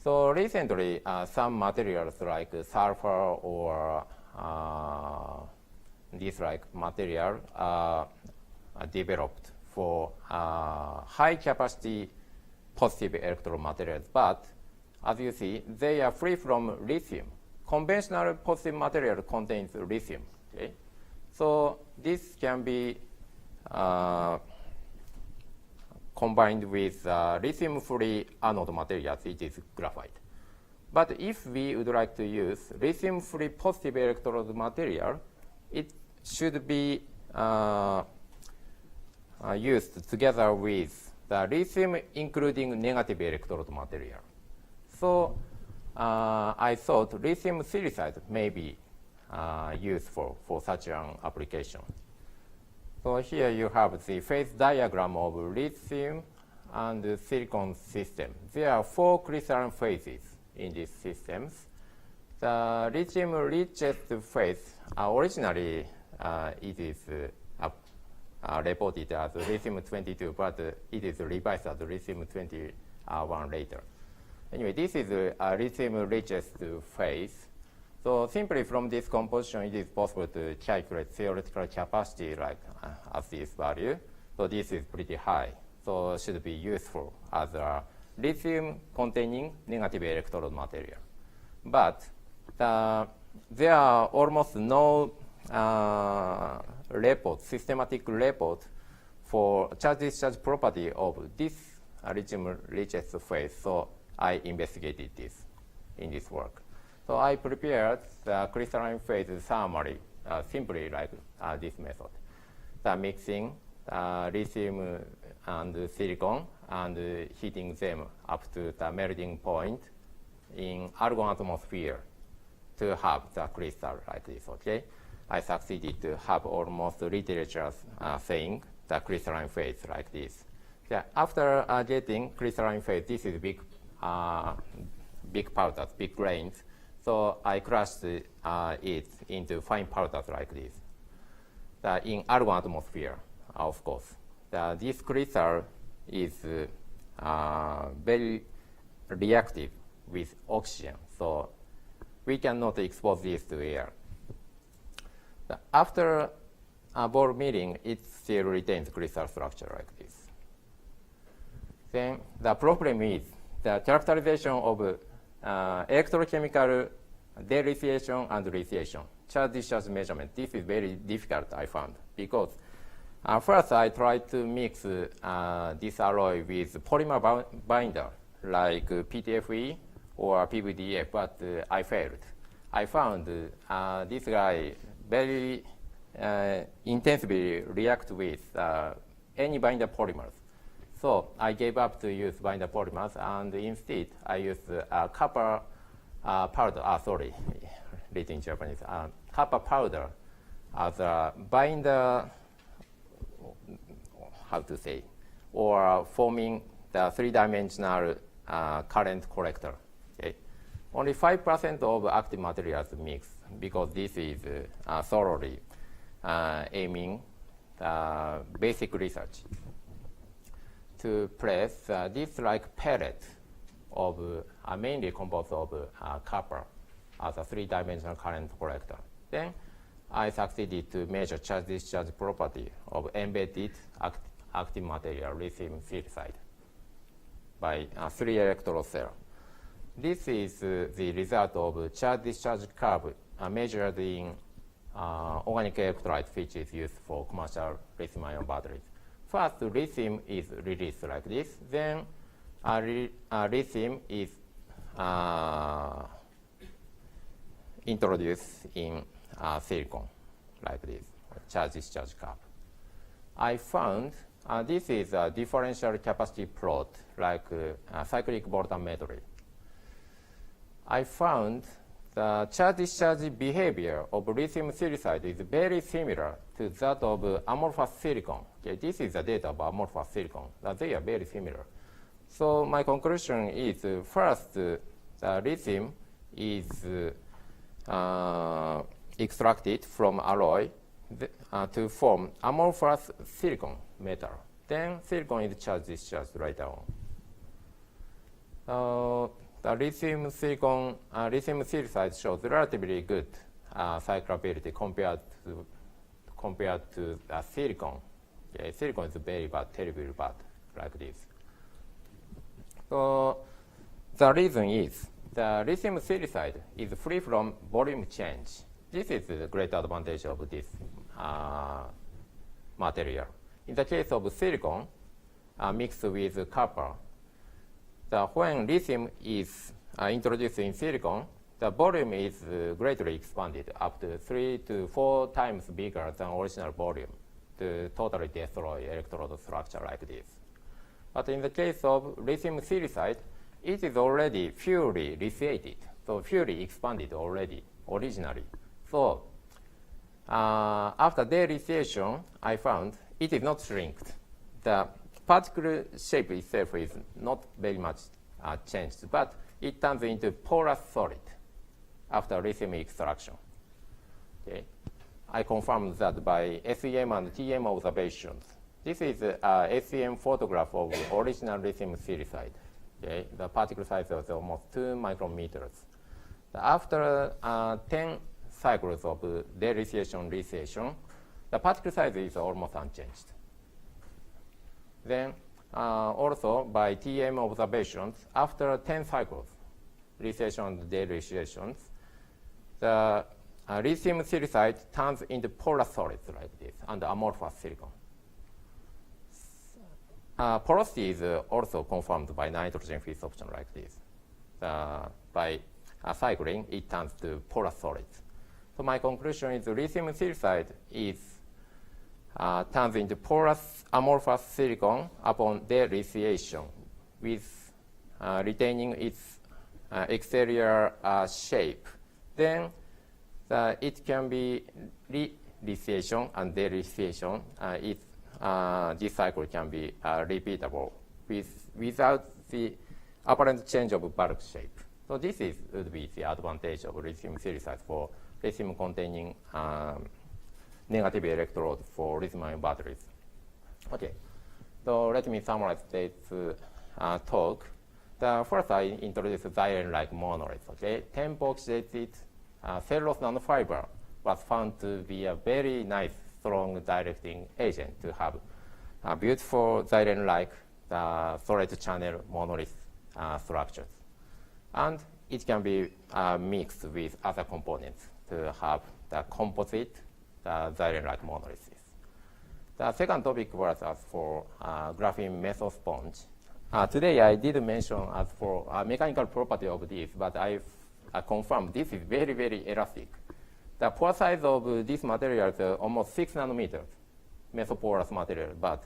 So recently, some materials like sulfur or this like material are developed for high capacity positive electrode materials. But as you see, they are free from lithium. Conventional positive material contains lithium. Okay? So this can be combined with lithium-free anode materials, it is graphite. But if we would like to use lithium-free positive electrode material, it should be used together with the lithium including negative electrode material. So I thought lithium silicide may be used for such an application. So here you have the phase diagram of lithium and silicon system. There are 4 crystalline phases in these systems. The lithium richest phase, originally it is reported as lithium-22, but it is revised as lithium-21 later. Anyway, this is a lithium richest phase. So simply from this composition, it is possible to calculate theoretical capacity like as this value. So this is pretty high. So it should be useful as a lithium containing negative electrode material. But there are almost no systematic report for charge-discharge property of this lithium richest phase. So I investigated this in this work. So I prepared the crystalline phase thermally, simply like this method. The mixing lithium and silicon and heating them up to the melting point in argon atmosphere to have the crystal like this, okay? I succeeded to have almost literature saying the crystalline phase like this. Yeah, after getting crystalline phase, this is big powders, big grains. So I crushed it into fine powders like this. In argon atmosphere, of course. This crystal is very reactive with oxygen, so we cannot expose this to air. After ball milling, it still retains crystal structure like this. Then the problem is the characterization of electrochemical delithiation and lithiation, charge-discharge measurement. This is very difficult, I found, because first I tried to mix this alloy with polymer binder like PTFE or PVDF, but I failed. I found this guy very intensively react with any binder polymers. So I gave up to use binder polymers, and instead I used copper powder, written in Japanese, copper powder as a binder, how to say, or forming the three-dimensional current collector. Okay? Only 5% of active materials mix, because this is thoroughly aiming basic research to place this like pellet of mainly composed of copper as a three-dimensional current collector. Then I succeeded to measure charge-discharge property of embedded active material lithium silicide by 3 electrode cell. this is the result of charge-discharge curve measured in organic electrolyte, which is used for commercial lithium-ion batteries. First, lithium is released like this. Then, lithium is introduced in silicon like this, charge-discharge curve. I found this is a differential capacity plot like cyclic Boltzmann medley. I found the charge-discharge behavior of lithium silicide is very similar to that of amorphous silicon. Okay, this is the data of amorphous silicon. They are very similar. So my conclusion is, first, the lithium is extracted from alloy to form amorphous silicon metal. Then silicon is charge-discharged later on. The lithium silicide shows relatively good cyclability compared to silicon. Okay, silicon is very bad, terribly bad, like this. So the reason is the lithium silicide is free from volume change. This is the great advantage of this material. In the case of silicon mixed with copper, when lithium is introduced in silicon, the volume is greatly expanded, up to 3 to 4 times bigger than original volume, to totally destroy electrode structure like this. But in the case of lithium silicide, it is already fully lithiated, so fully expanded already, originally. So after delithiation, I found it is not shrinked. The particle shape itself is not very much changed, but it turns into porous solid after lithium extraction. Okay. I confirmed that by SEM and TM observations. This is a SEM photograph of original lithium silicide. Okay. The particle size was almost 2 micrometers. After 10 cycles of delithiation, lithiation, the particle size is almost unchanged. Then also by TM observations, after 10 cycles, lithiation and delithiations, the lithium silicide turns into porous solids like this and amorphous silicon. Porosity is also confirmed by nitrogen physioption like this. By cycling, it turns to porous solids. So my conclusion is lithium silicide is turns into porous amorphous silicon upon delithiation with retaining its exterior shape. Then it can be lithiation and delithiation. This cycle can be repeatable without the apparent change of bulk shape. So this would be the advantage of lithium silicide for lithium-containing negative electrode for lithium-ion batteries. Okay, so let me summarize this talk. First, I introduced xylem-like monoliths. Okay, tempo-oxidated cellulose nanofiber was found to be a very nice, strong directing agent to have beautiful xylem-like solid channel monolith structures, and it can be mixed with other components to have the composite xylem-like monoliths. The second topic was as for graphene mesosponge. Today I did mention as for mechanical property of this, but I confirmed this is very, very elastic. The pore size of this material is almost 6 nanometers, mesoporous material. But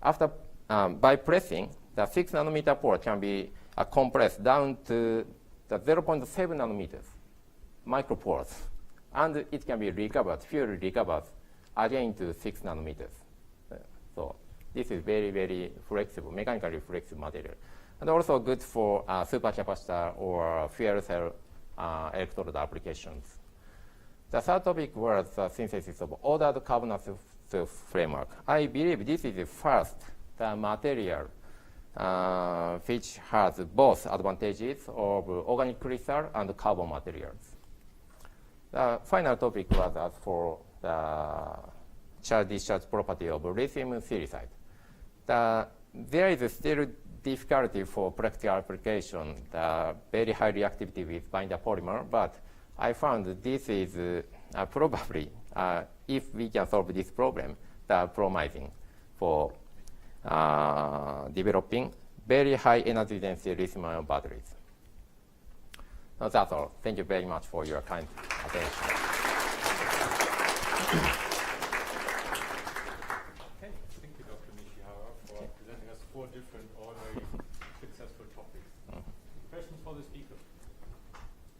after by pressing, the 6 nanometer pore can be compressed down to the 0.7 nanometers, microporous, and it can be recovered, fully recovered, again to 6 nanometers. So this is very, very flexible, mechanically flexible material, and also good for supercapacitor or fuel cell electrode applications. The third topic was the synthesis of ordered carbonaceous framework. I believe this is the first material which has both advantages of organic crystal and carbon materials. The final topic was as for the charge discharge property of lithium silicide. There is still difficulty for practical application, the very high reactivity with binder polymer, but I found this is probably, if we can solve this problem, the promising for developing very high energy density lithium-ion batteries. So that's all. Thank you very much for your kind attention. Okay, thank you, Dr. Nishihara, for presenting us 4 different, all very successful topics. Questions for the speaker?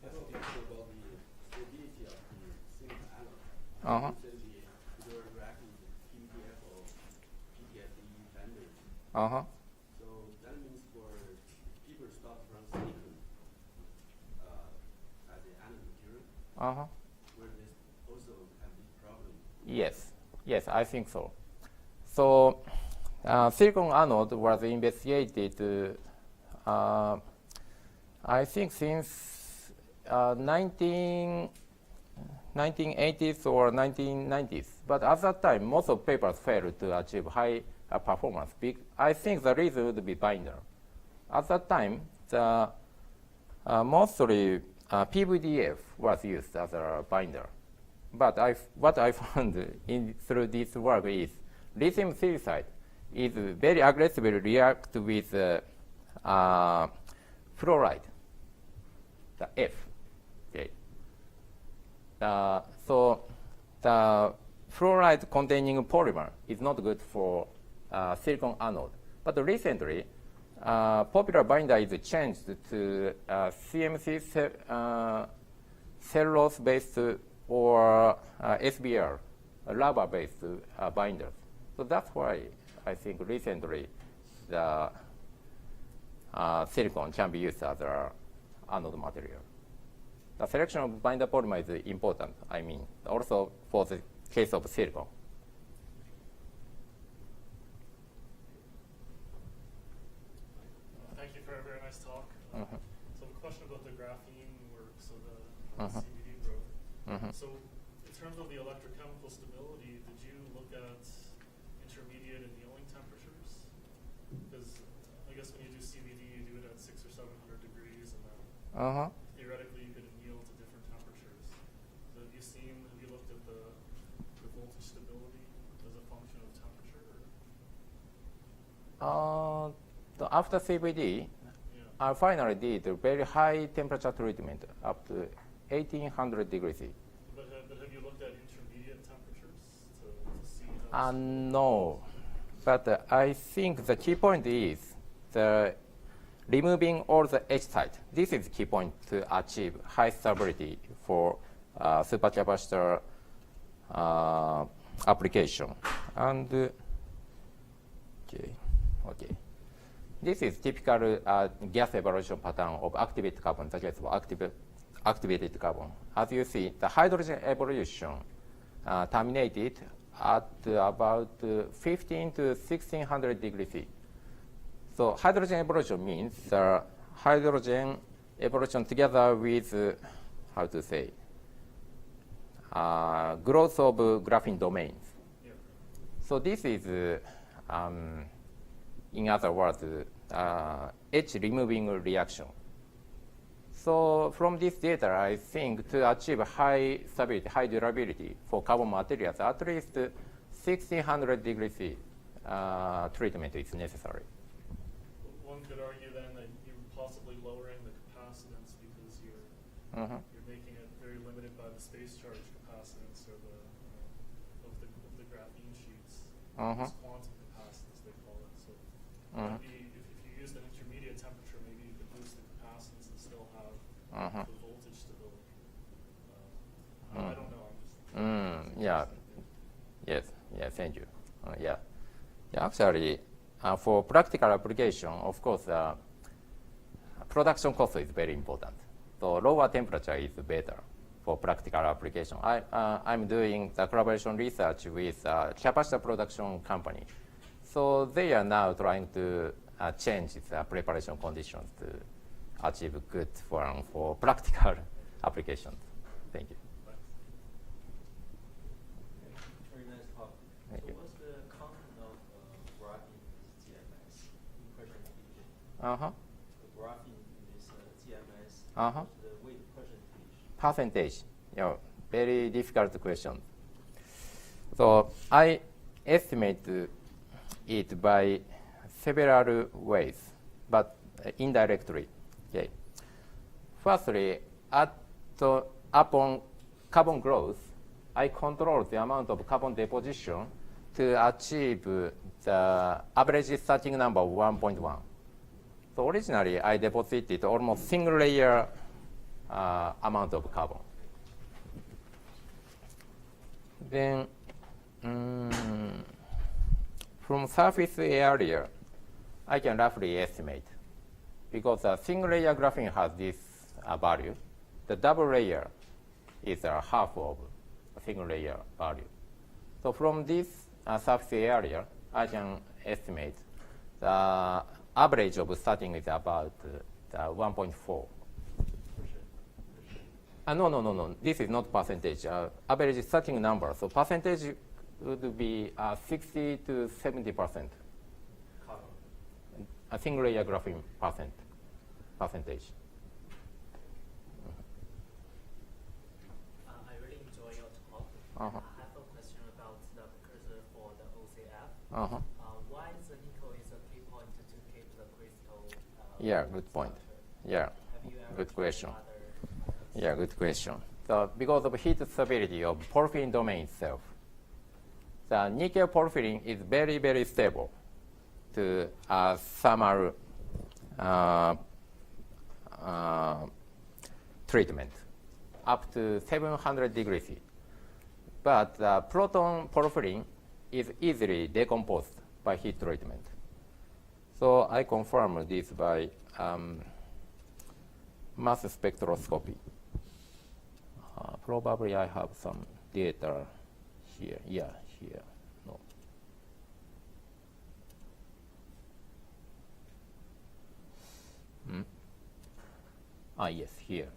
Yes, about the stability of the silicon anode. Uh-huh. Either reacting with PVDF or PTFE binders. Uh-huh. So that means for people start from silicon as the anode material, Uh-huh. where this also have this problem. Yes, yes, I think so. So silicon anode was investigated, I think since 1980s or 1990s. But at that time, most of papers failed to achieve high performance. I think the reason would be binder. At that time, the mostly PVDF was used as a binder. But what I found through this work is lithium silicide is very aggressively react with fluoride, the F. Okay. So the fluoride containing polymer is not good for silicon anode. But recently, popular binder is changed to CMC cellulose-based or SBR, rubber-based binders. So that's why I think recently the silicon can be used as an anode material. The selection of binder polymer is important, I mean, also for the case of silicon. Thank you for a very nice talk. So the question about the graphene work, so the CVD growth. So in terms of the electrochemical stability, did you look at intermediate annealing temperatures? Because I guess when you do CVD, you do it at 600 or 700 degrees, and then theoretically you could anneal to different temperatures. So have you looked at the voltage stability as a function of temperature? So after CVD, I finally did a very high temperature treatment up to 1800 degrees C. But have you looked at intermediate temperatures to see how? No, but I think the key point is the removing all the H site. This is the key point to achieve high stability for supercapacitor application. And okay. This is typical gas evolution pattern of activated carbon, the case of activated carbon. As you see, the hydrogen evolution terminated at about 15 to 1600 degrees C. So hydrogen evolution means hydrogen evolution together with, growth of graphene domains. So this is, in other words, H removing reaction. So from this data, I think to achieve high stability, high durability for carbon materials, at least 1600 degrees C treatment is necessary. One could argue then that you're possibly lowering the capacitance because you're making it very limited by the space charge capacitance or of the graphene sheets. It's quantum capacitance, they call it. So maybe if you used an intermediate temperature, maybe you could boost the capacitance and still have the voltage stability. I don't know. I'm just Yes, thank you. Actually, for practical application, of course, production cost is very important. So lower temperature is better for practical application. I'm doing the collaboration research with a capacitor production company. So they are now trying to change the preparation conditions to achieve good form for practical applications. Thank you. Very nice talk. Thank so you. what's the content of graphene CFS in question application? Uh-huh. the graphene in this GMS, Uh-huh. what's the weight percentage? Percentage. Yeah, very difficult question. So I estimate it by several ways, but indirectly. Okay. Firstly, upon carbon growth, I control the amount of carbon deposition to achieve the average starting number of 1.1. So originally, I deposited almost single layer amount of carbon. Then, from surface area, I can roughly estimate. Because a single layer graphene has this value, the double layer is half of a single layer value. So from this surface area, I can estimate the average of starting is about 1.4. No. This is not percentage. Average starting number. So percentage would be 60 to 70%. A single layer graphene percentage. I really enjoy your talk. Uh-huh. I have a question about the precursor for the OCF. Uh-huh. Why the nickel is a key point to keep the crystal? Yeah, good point. structure? Yeah, Have you ever good tried question. other Yeah, good question. So because of heat stability of porphyrin domain itself, the nickel porphyrin is very, very stable to thermal treatment up to 700 degrees C. But proton porphyrin is easily decomposed by heat treatment. So I confirm this by mass spectroscopy. Probably I have some data here. Yeah, here. No. Yes, here.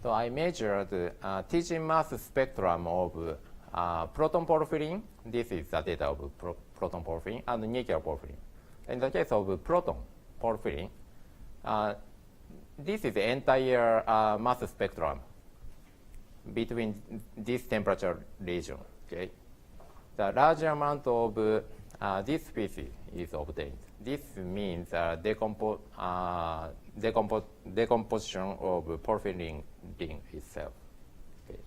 So I measured teaching mass spectrum of proton porphyrin. This is the data of proton porphyrin and nickel porphyrin. In the case of proton porphyrin, this is the entire mass spectrum between this temperature region. Okay, the large amount of this species is obtained. This means decomposition of porphyrin ring itself. Okay.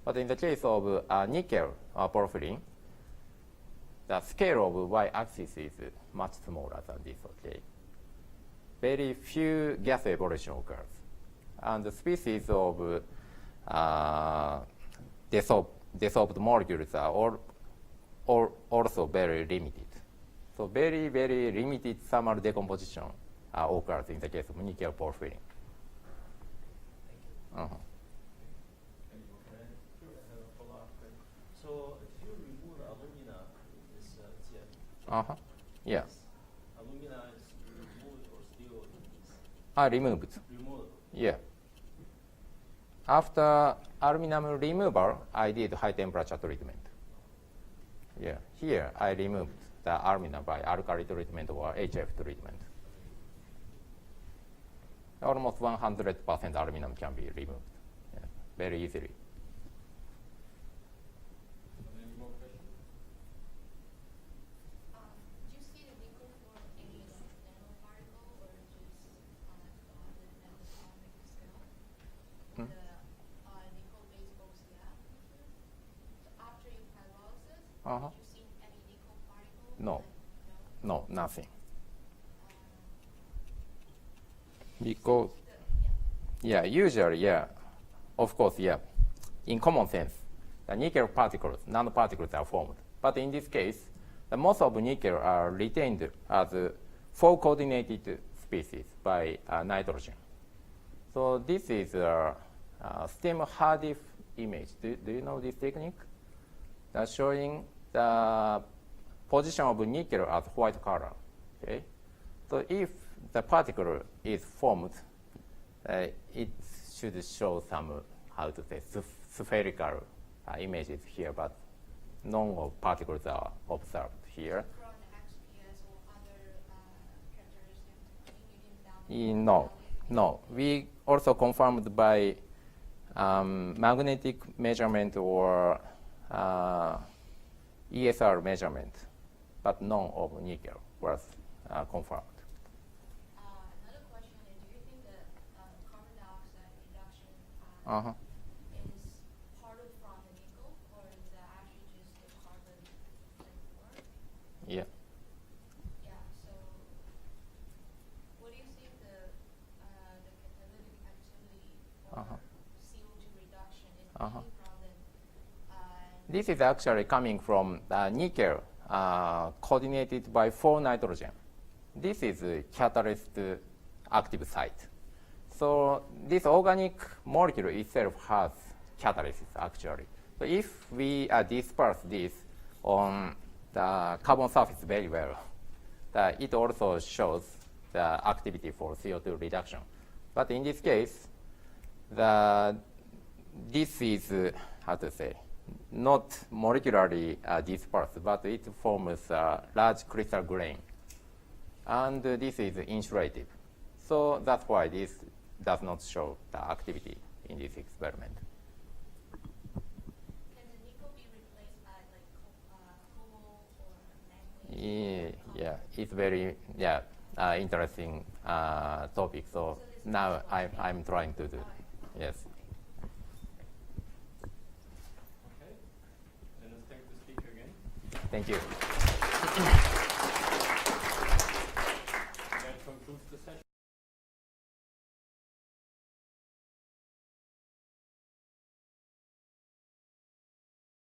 But in the case of nickel porphyrin, the scale of y-axis is much smaller than this. Okay. Very few gas evolution occurs, and the species of dissolved molecules are also very limited. So very, very limited thermal decomposition occurs in the case of nickel porphyrin. Uh-huh. Can I have a follow-up question? So if you remove the alumina in this GM, Uh-huh. Yeah. alumina is removed or still in this? Removed. Removed. Yeah. After aluminum removal, I did high temperature treatment. Yeah. Here I removed the aluminum by alkali treatment or HF treatment. Almost 100% aluminum can be removed. Yeah. Very easily. Any more questions? Do you see the nickel for any nanoparticle or just on the atomic scale? Hmm? The nickel-based OCF? So after you pyrolysis, Uh-huh. did you see any nickel particles? No. No, nothing. Because, yeah, usually, yeah, of course, yeah. In common sense, the nickel particles, nanoparticles are formed. But in this case, the most of nickel are retained as 4 coordinated species by nitrogen. So this is a stem hard diff image. Do you know this technique? That's showing the position of nickel as white color. Okay, so if the particle is formed, it should show some how to say spherical images here, but none of particles are observed here. From the XPS or other No, no. We also confirmed by magnetic measurement or ESR measurement, but none of nickel was confirmed. Another question is, do you think that carbon dioxide reduction Uh-huh. is part of from the nickel, or is that actually just the carbon work? Yeah. Yeah. So, what do you think the catalytic activity or Uh-huh. CO2 reduction is Uh-huh. coming from the? This is actually coming from nickel coordinated by 4 nitrogen. This is a catalyst active site. So this organic molecule itself has catalysis actually. So if we disperse this on the carbon surface very well, it also shows the activity for CO2 reduction. But in this case, this is, how to say, not molecularly dispersed, but it forms a large crystal grain. And this is insulative. So that's why this does not show the activity in this experiment. Can the nickel be replaced by like cobalt or manganese? Yeah, it's very interesting topic. So now I'm trying to do. Yes. Okay. Then let's thank the speaker again. Thank you. That concludes the session.